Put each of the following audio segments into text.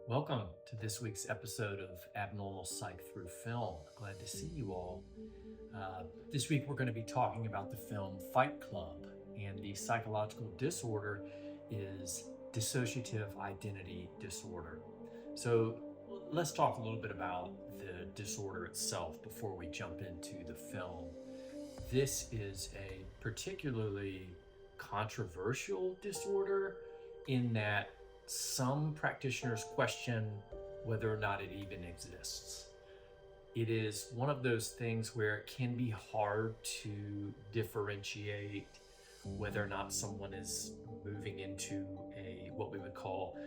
Welcome to this week's episode of Abnormal Psych Through Film. Glad to see you all. This week we're going to be talking about the film Fight Club, and the psychological disorder is dissociative identity disorder. So let's talk a little bit about the disorder itself before we jump into the film. This is a particularly controversial disorder in that some practitioners question whether or not it even exists. It is one of those things where it can be hard to differentiate whether or not someone is moving into what we would call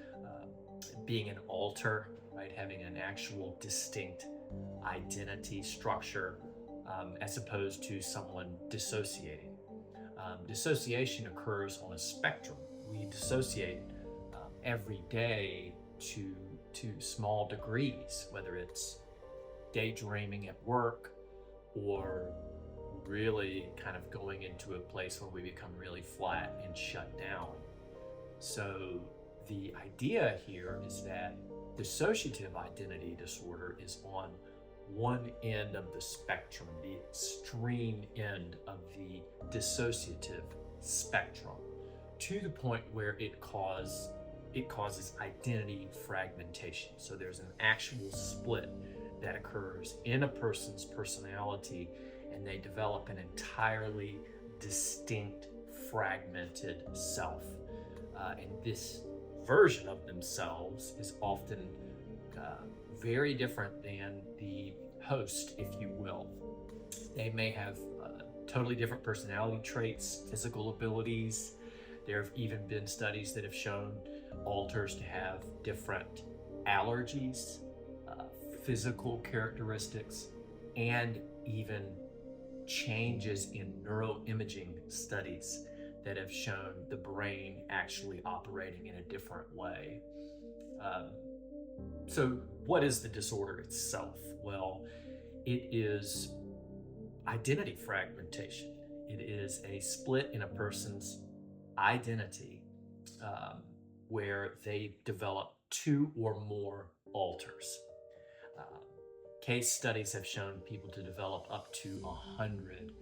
being an alter, right? Having an actual distinct identity structure as opposed to someone dissociating. Dissociation occurs on a spectrum. We dissociate every day to small degrees, whether it's daydreaming at work or really kind of going into a place where we become really flat and shut down. So the idea here is that dissociative identity disorder is on one end of the spectrum, the extreme end of the dissociative spectrum, to the point where it causes identity fragmentation. So there's an actual split that occurs in a person's personality, and they develop an entirely distinct, fragmented self. And this version of themselves is often very different than the host, if you will. They may have totally different personality traits, physical abilities. There have even been studies that have shown alters to have different allergies, physical characteristics, and even changes in neuroimaging studies that have shown the brain actually operating in a different way. So what is the disorder itself? Well, it is identity fragmentation. It is a split in a person's identity where they develop two or more alters. Case studies have shown people to develop up to 100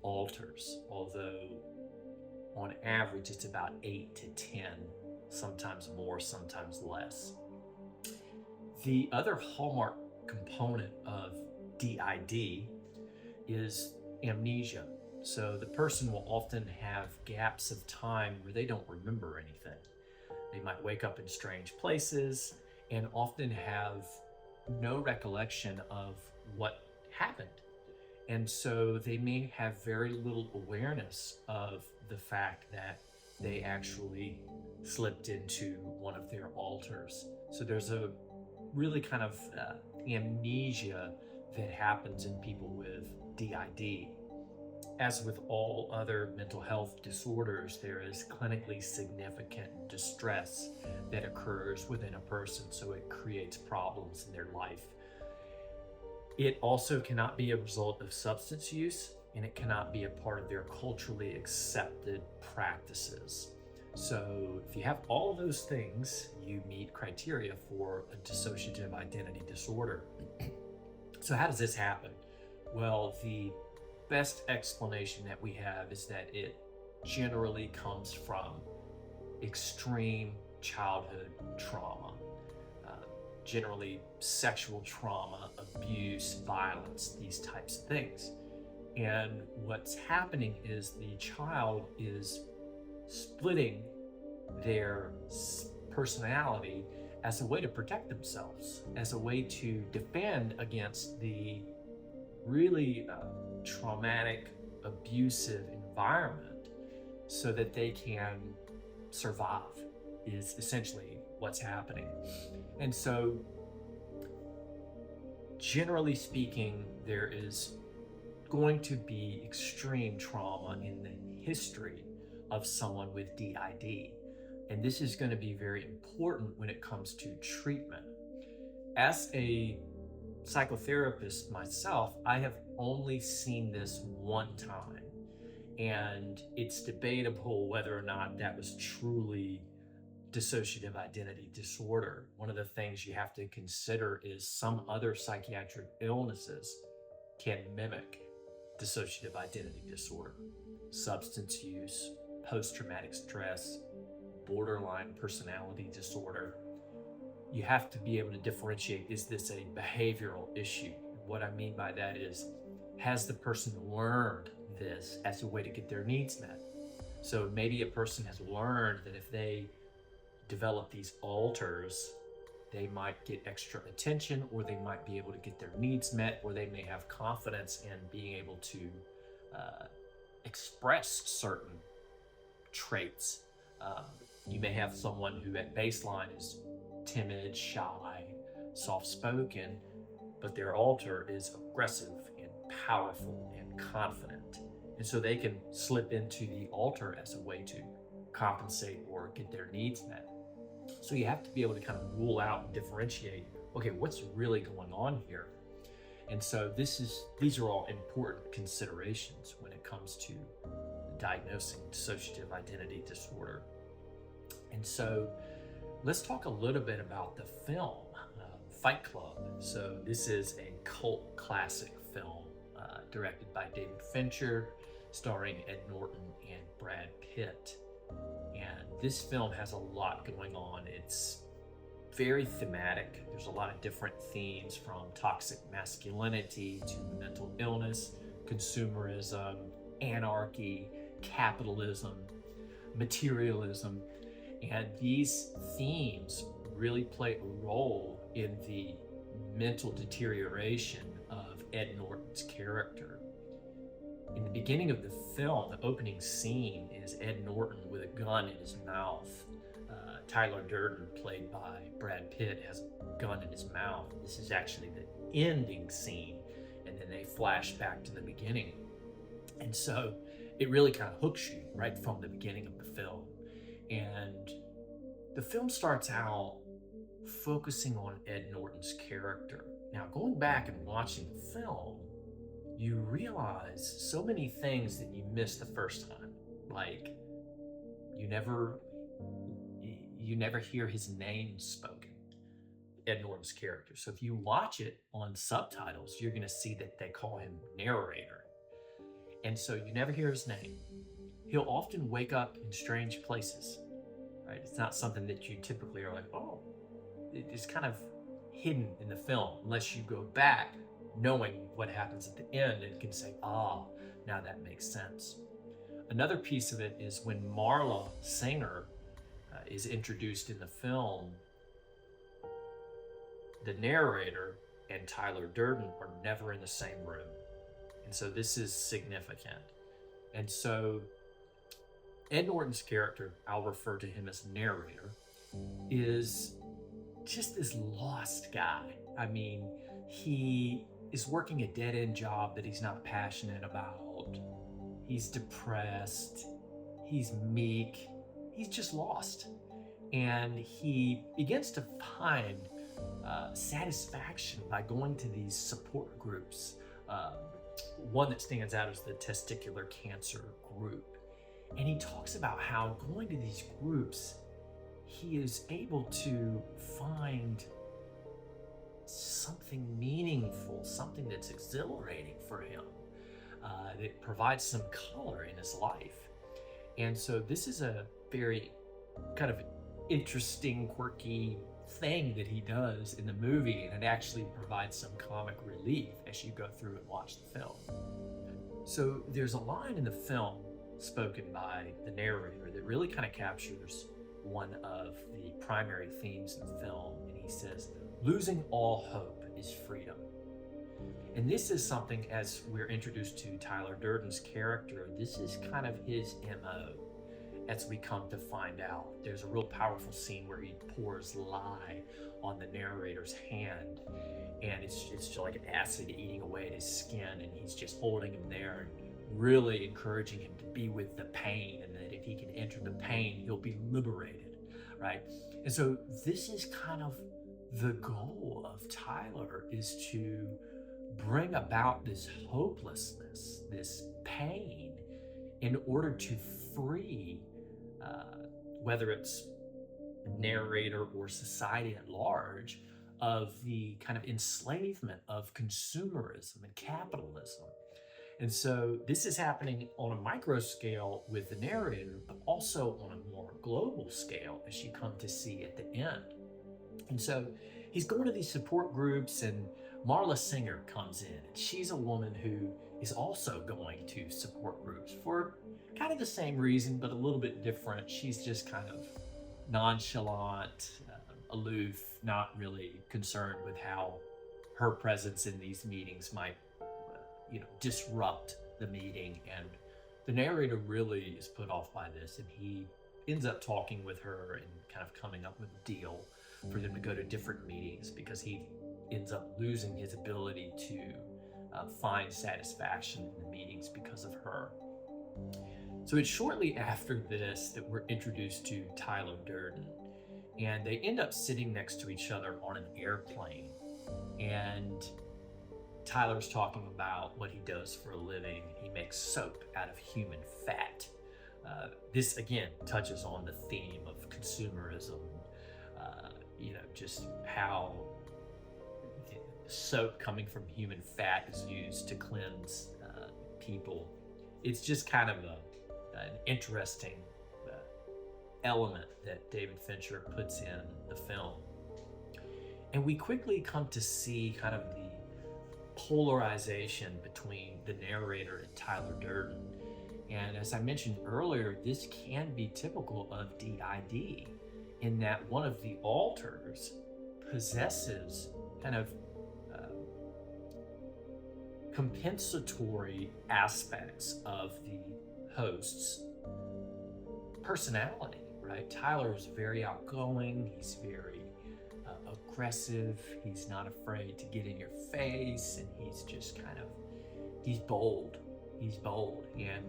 alters, although on average it's about 8 to 10, sometimes more, sometimes less. The other hallmark component of DID is amnesia. So the person will often have gaps of time where they don't remember anything. They might wake up in strange places and often have no recollection of what happened. And so they may have very little awareness of the fact that they actually slipped into one of their alters. So there's a really kind of amnesia that happens in people with DID. As with all other mental health disorders, there is clinically significant distress that occurs within a person, so it creates problems in their life. It also cannot be a result of substance use, and it cannot be a part of their culturally accepted practices. So if you have all those things, you meet criteria for a dissociative identity disorder. So how does this happen? Well, the best explanation that we have is that it generally comes from extreme childhood trauma, generally sexual trauma, abuse, violence, these types of things. And what's happening is the child is splitting their personality as a way to protect themselves, as a way to defend against the really traumatic, abusive environment so that they can survive, is essentially what's happening. And so, generally speaking, there is going to be extreme trauma in the history of someone with DID. And this is going to be very important when it comes to treatment. As a psychotherapist myself, I have only seen this one time, and it's debatable whether or not that was truly dissociative identity disorder, one of the things you have to consider is some other psychiatric illnesses can mimic dissociative identity disorder. Substance use, post-traumatic stress, borderline personality disorder. You have to be able to differentiate, is this a behavioral issue? What I mean by that is, has the person learned this as a way to get their needs met? So maybe a person has learned that if they develop these alters, they might get extra attention, or they might be able to get their needs met, or they may have confidence in being able to express certain traits. You may have someone who at baseline is timid, shy, soft-spoken, but their alter is aggressive and powerful and confident. And so they can slip into the alter as a way to compensate or get their needs met. So you have to be able to kind of rule out and differentiate, okay, what's really going on here? And so these are all important considerations when it comes to diagnosing dissociative identity disorder. And so let's talk a little bit about the film, Fight Club. So this is a cult classic film directed by David Fincher, starring Ed Norton and Brad Pitt. And this film has a lot going on. It's very thematic. There's a lot of different themes, from toxic masculinity to mental illness, consumerism, anarchy, capitalism, materialism. And these themes really play a role in the mental deterioration of Ed Norton's character. In the beginning of the film, the opening scene is Ed Norton with a gun in his mouth. Tyler Durden, played by Brad Pitt, has a gun in his mouth. This is actually the ending scene, and then they flash back to the beginning. And so it really kind of hooks you right from the beginning of the film. And the film starts out focusing on Ed Norton's character. Now, going back and watching the film, you realize so many things that you missed the first time. Like, you never hear his name spoken, Ed Norton's character. So if you watch it on subtitles, you're going to see that they call him narrator. And so you never hear his name. He'll often wake up in strange places, right? It's not something that you typically are like, oh, it's kind of hidden in the film, unless you go back knowing what happens at the end and can say, ah, now that makes sense. Another piece of it is when Marla Singer is introduced in the film, the narrator and Tyler Durden are never in the same room. And so this is significant. And so Ed Norton's character, I'll refer to him as narrator, is just this lost guy. I mean, he is working a dead-end job that he's not passionate about. He's depressed. He's meek. He's just lost. And he begins to find satisfaction by going to these support groups. One that stands out is the testicular cancer group. And he talks about how going to these groups, he is able to find something meaningful, something that's exhilarating for him, that provides some color in his life. And so this is a very kind of interesting, quirky thing that he does in the movie, and it actually provides some comic relief as you go through and watch the film. So there's a line in the film spoken by the narrator that really kind of captures one of the primary themes in the film, and he says, "Losing all hope is freedom." And this is something, as we're introduced to Tyler Durden's character, this is kind of his MO. As we come to find out, there's a real powerful scene where he pours lye on the narrator's hand, and it's just like an acid eating away at his skin, and he's just holding him there and really encouraging him to be with the pain, and that if he can enter the pain, he'll be liberated, right? And so this is kind of the goal of Tyler, is to bring about this hopelessness, this pain, in order to free, whether it's narrator or society at large of the kind of enslavement of consumerism and capitalism. And so this is happening on a micro scale with the narrator, but also on a more global scale, as you come to see at the end. And so he's going to these support groups, and Marla Singer comes in, and she's a woman who is also going to support groups for kind of the same reason, but a little bit different. She's just kind of nonchalant, aloof, not really concerned with how her presence in these meetings might, disrupt the meeting. And the narrator really is put off by this, and he ends up talking with her and kind of coming up with a deal for them to go to different meetings, because he ends up losing his ability to find satisfaction in the meetings because of her. So it's shortly after this that we're introduced to Tyler Durden, and they end up sitting next to each other on an airplane. And Tyler's talking about what he does for a living. He makes soap out of human fat. This again touches on the theme of consumerism, just how soap coming from human fat is used to cleanse people. It's just kind of an interesting element that David Fincher puts in the film. And we quickly come to see kind of the polarization between the narrator and Tyler Durden. And as I mentioned earlier, this can be typical of DID, in that one of the alters possesses kind of compensatory aspects of the host's personality, right? Tyler is very outgoing, he's very aggressive, he's not afraid to get in your face, and he's bold. And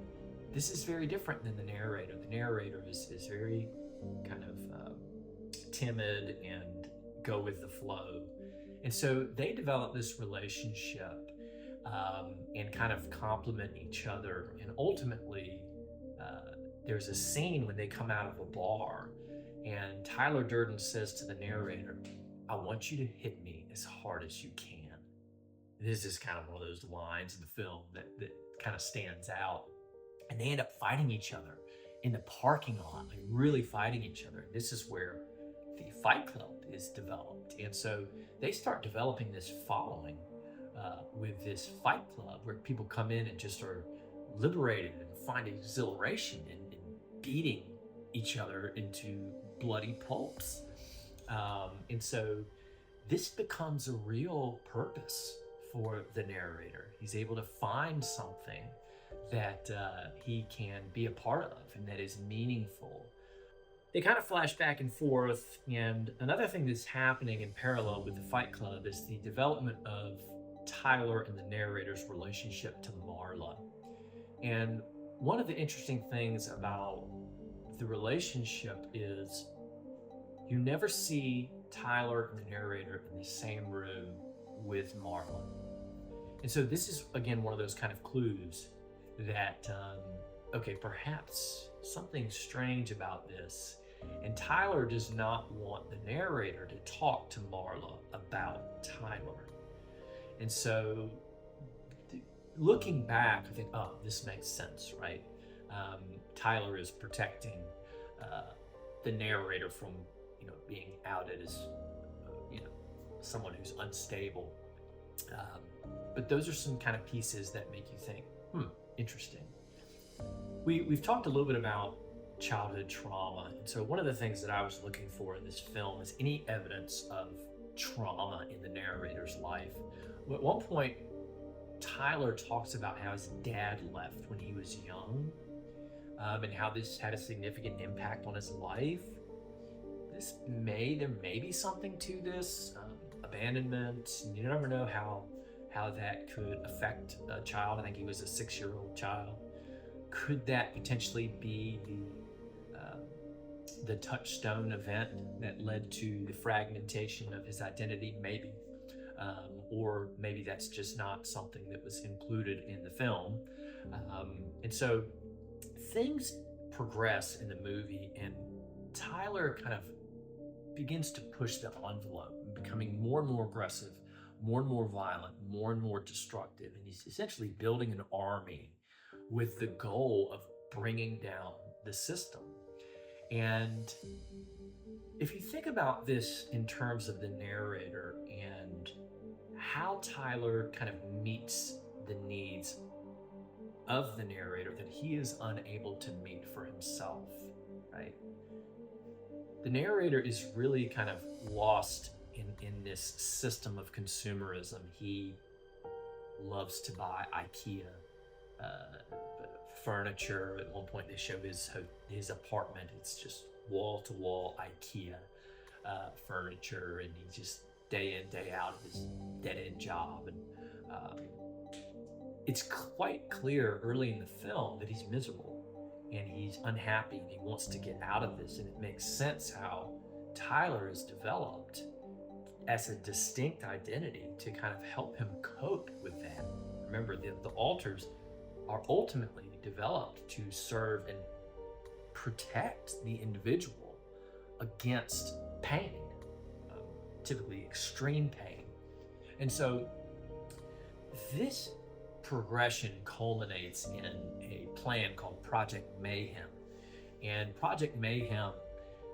this is very different than the narrator. The narrator is very kind of timid and go with the flow. And so they develop this relationship and kind of complement each other. And ultimately, there's a scene when they come out of a bar, and Tyler Durden says to the narrator, "I want you to hit me as hard as you can." This is kind of one of those lines in the film that kind of stands out. And they end up fighting each other in the parking lot, like really fighting each other. And this is where the Fight Club is developed. And so they start developing this following with this Fight Club, where people come in and just are liberated and find exhilaration in beating each other into bloody pulps. And so this becomes a real purpose for the narrator. He's able to find something that he can be a part of and that is meaningful. They kind of flash back and forth, and another thing that's happening in parallel with the Fight Club is the development of Tyler and the narrator's relationship to Marla. And one of the interesting things about the relationship is you never see Tyler and the narrator in the same room with Marla. And so this is, again, one of those kind of clues that, perhaps something strange about this. And Tyler does not want the narrator to talk to Marla about Tyler. And so looking back, I think, this makes sense, right? Tyler is protecting the narrator from, being outed as, someone who's unstable. But those are some kind of pieces that make you think, interesting. We've talked a little bit about childhood trauma. And so one of the things that I was looking for in this film is any evidence of trauma in the narrator's life. At one point, Tyler talks about how his dad left when he was young, and how this had a significant impact on his life. There may be something to this, abandonment. You never know how that could affect a child. I think he was a 6-year-old child. Could that potentially be the touchstone event that led to the fragmentation of his identity? Maybe. Or maybe that's just not something that was included in the film. And so things progress in the movie, and Tyler kind of begins to push the envelope, becoming more and more aggressive, more and more violent, more and more destructive. And he's essentially building an army with the goal of bringing down the system. And if you think about this in terms of the narrator and how Tyler kind of meets the needs of the narrator that he is unable to meet for himself, right? The narrator is really kind of lost in this system of consumerism. He loves to buy IKEA furniture. At one point they show his apartment. It's just wall-to-wall IKEA furniture, and he just day in, day out of his dead-end job. And it's quite clear early in the film that he's miserable and he's unhappy and he wants to get out of this. And it makes sense how Tyler is developed as a distinct identity to kind of help him cope with that. Remember, the alters are ultimately developed to serve and protect the individual against pain, typically extreme pain. And so this progression culminates in a plan called Project Mayhem. And Project Mayhem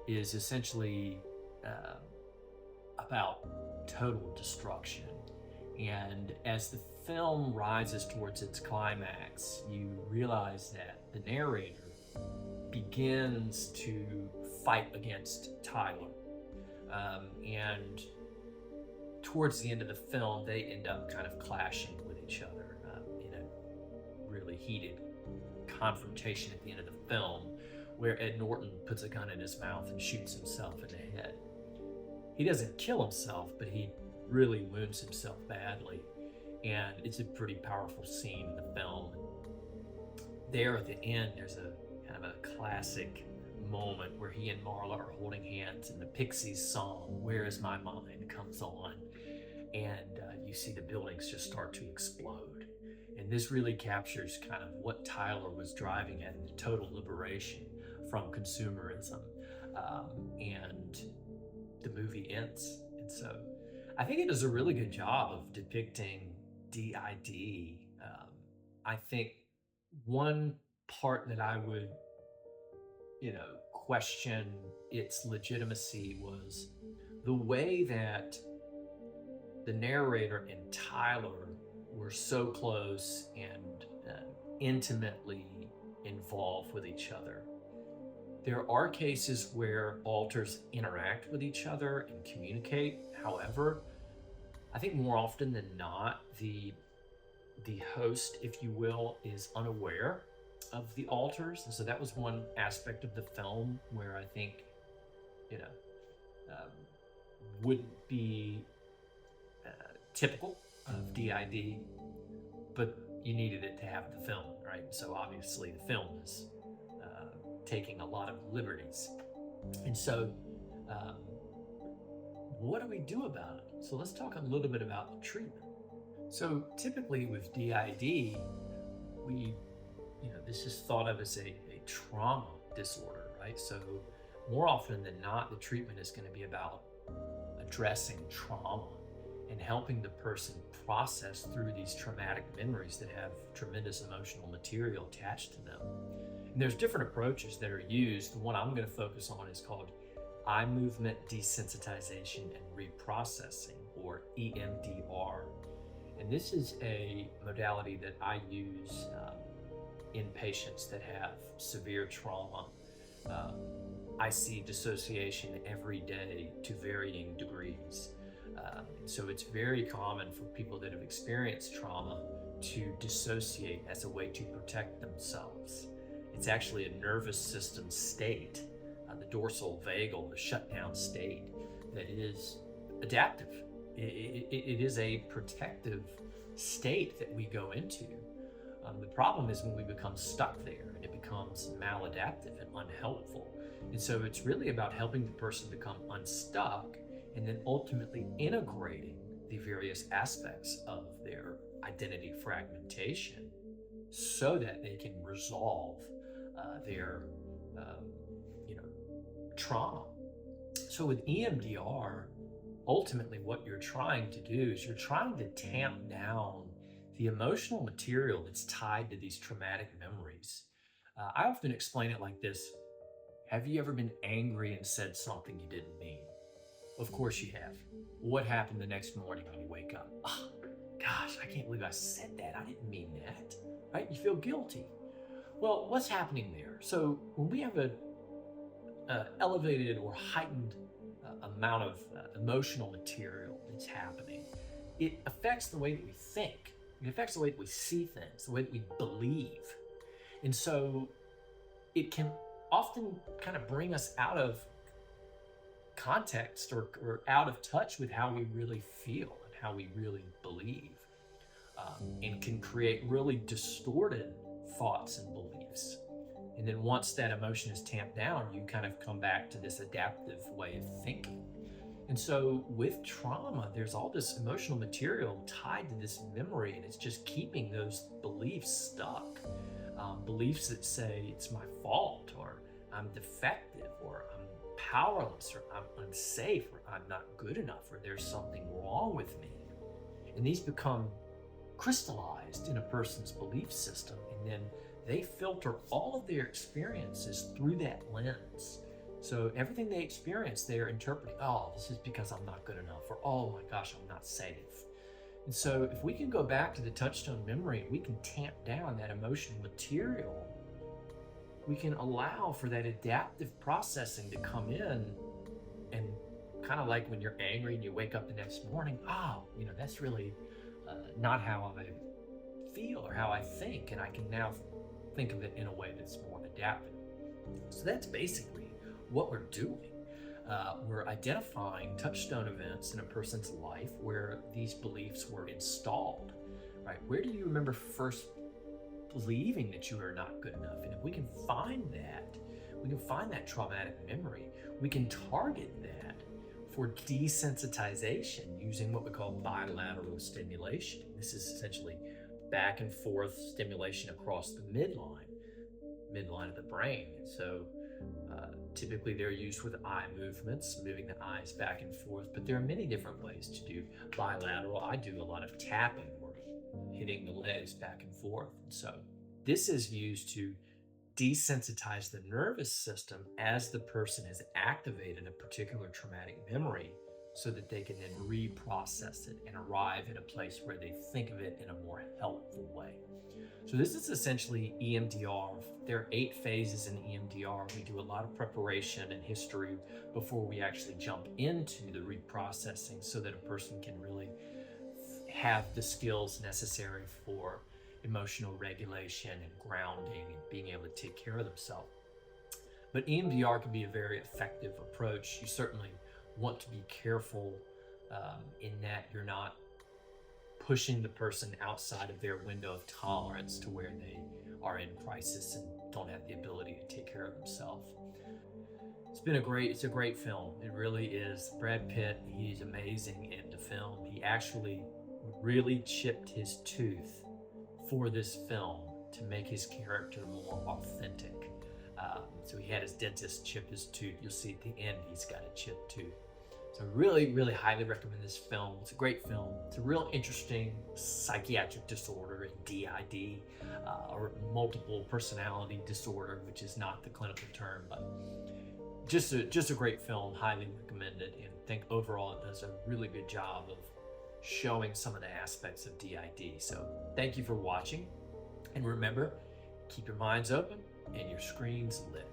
is essentially about total destruction. And as the film rises towards its climax, you realize that the narrator begins to fight against Tyler. And towards the end of the film, they end up kind of clashing with each other in a really heated confrontation at the end of the film, where Ed Norton puts a gun in his mouth and shoots himself in the head. He doesn't kill himself, but he really wounds himself badly. And it's a pretty powerful scene in the film. There at the end, there's a kind of a classic moment where he and Marla are holding hands and the Pixies song, "Where Is My Mind," comes on. And you see the buildings just start to explode. And this really captures kind of what Tyler was driving at, the total liberation from consumerism. And the movie ends. And so I think it does a really good job of depicting DID. I think one part that I would, question its legitimacy was the way that the narrator and Tyler were so close and intimately involved with each other. There are cases where alters interact with each other and communicate. However, I think more often than not, the host, if you will, is unaware of the alters. And so that was one aspect of the film where I think, wouldn't be typical of DID, but you needed it to have the film, right? So obviously the film is taking a lot of liberties. And so what do we do about it? So let's talk a little bit about treatment. So typically with DID, this is thought of as a trauma disorder, right? So more often than not, the treatment is going to be about addressing trauma and helping the person process through these traumatic memories that have tremendous emotional material attached to them. And there's different approaches that are used. The one I'm going to focus on is called eye movement desensitization and reprocessing, or EMDR. And this is a modality that I use in patients that have severe trauma. I see dissociation every day to varying degrees. So it's very common for people that have experienced trauma to dissociate as a way to protect themselves. It's actually a nervous system state, the dorsal vagal, the shutdown state, that is adaptive. It is a protective state that we go into. The problem is when we become stuck there and it becomes maladaptive and unhelpful. And so it's really about helping the person become unstuck and then ultimately integrating the various aspects of their identity fragmentation so that they can resolve their trauma. So with EMDR, ultimately what you're trying to do is you're trying to tamp down the emotional material that's tied to these traumatic memories. I often explain it like this. Have you ever been angry and said something you didn't mean? Of course you have. What happened the next morning when you wake up? Oh, gosh, I can't believe I said that. I didn't mean that. Right? You feel guilty. Well, what's happening there? So when we have a elevated or heightened amount of emotional material that's happening, it affects the way that we think. It affects the way that we see things, the way that we believe. And so it can often kind of bring us out of context or out of touch with how we really feel and how we really believe, and can create really distorted thoughts and beliefs. And then once that emotion is tamped down, you kind of come back to this adaptive way of thinking. And so with trauma, there's all this emotional material tied to this memory, and it's just keeping those beliefs stuck. Beliefs that say it's my fault, or I'm defective, or I'm powerless, or I'm unsafe, or I'm not good enough, or there's something wrong with me. And these become crystallized in a person's belief system, and then they filter all of their experiences through that lens. So everything they experience, they're interpreting, oh, this is because I'm not good enough, or oh my gosh, I'm not safe. And so if we can go back to the touchstone memory and we can tamp down that emotional material, we can allow for that adaptive processing to come in, and kind of like when you're angry and you wake up the next morning, oh, that's really not how I feel or how I think, and I can now think of it in a way that's more adaptive. So that's basically what we're doing. We're identifying touchstone events in a person's life where these beliefs were installed, right? Where do you remember first believing that you are not good enough? And if we can find that traumatic memory, we can target that for desensitization using what we call bilateral stimulation. This is essentially back and forth stimulation across the midline of the brain. So typically they're used with eye movements, moving the eyes back and forth, but there are many different ways to do bilateral. I do a lot of tapping or hitting the legs back and forth. And so this is used to desensitize the nervous system as the person has activated a particular traumatic memory, so that they can then reprocess it and arrive at a place where they think of it in a more helpful way. So this is essentially EMDR. There are 8 phases in EMDR. We do a lot of preparation and history before we actually jump into the reprocessing, so that a person can really have the skills necessary for emotional regulation and grounding and being able to take care of themselves. But EMDR can be a very effective approach. You certainly want to be careful in that you're not pushing the person outside of their window of tolerance to where they are in crisis and don't have the ability to take care of themselves. It's a great film. It really is. Brad Pitt, he's amazing in the film. He actually really chipped his tooth for this film to make his character more authentic. So he had his dentist chip his tooth. You'll see at the end he's got a chipped tooth. So really, really highly recommend this film. It's a great film. It's a real interesting psychiatric disorder, DID, or multiple personality disorder, which is not the clinical term, but just a great film, highly recommended. And I think overall it does a really good job of showing some of the aspects of DID. So thank you for watching. And remember, keep your minds open and your screens lit.